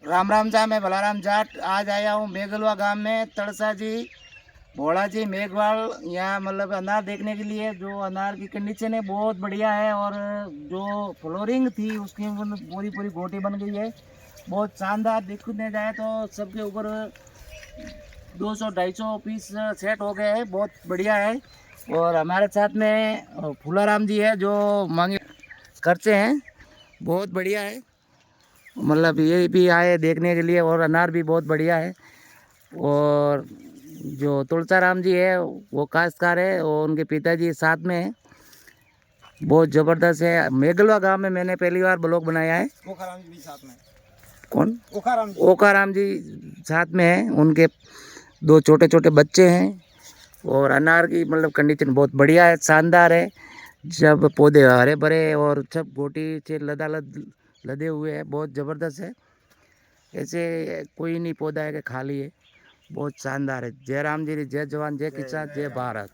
राम राम जा, मैं बलाराम जाट आज आया हूँ मेघलवा गांव में तड़सा जी भोला जी मेघवाल। यहाँ मतलब अनार देखने के लिए, जो अनार की कंडीशन है बहुत बढ़िया है, और जो फ्लोरिंग थी उसकी मतलब पूरी पूरी गोटी बन गई है, बहुत शानदार। देखने जाए तो सबके ऊपर 200-250 पीस सेट हो गए हैं, बहुत बढ़िया है। और हमारे साथ में फूलाराम जी है जो मांगे खर्चे हैं, बहुत बढ़िया है। मतलब ये भी आए देखने के लिए, और अनार भी बहुत बढ़िया है। और जो तुलसाराम जी है वो काश्तकार है, और उनके पिताजी साथ में है, बहुत ज़बरदस्त है। मेघलवा गांव में मैंने पहली बार ब्लॉग बनाया है। ओखाराम जी भी साथ में। कौन? ओखाराम ओकाराम जी साथ में है, उनके 2 छोटे छोटे बच्चे हैं। और अनार की मतलब कंडीशन बहुत बढ़िया है, शानदार है। जब पौधे हरे भरे और सब गोटी से लदालद लदे हुए हैं, बहुत ज़बरदस्त है। ऐसे कोई नहीं पौधा है कि खाली है, बहुत शानदार है। जय राम जी, जय जवान, जय किसान, जय भारत।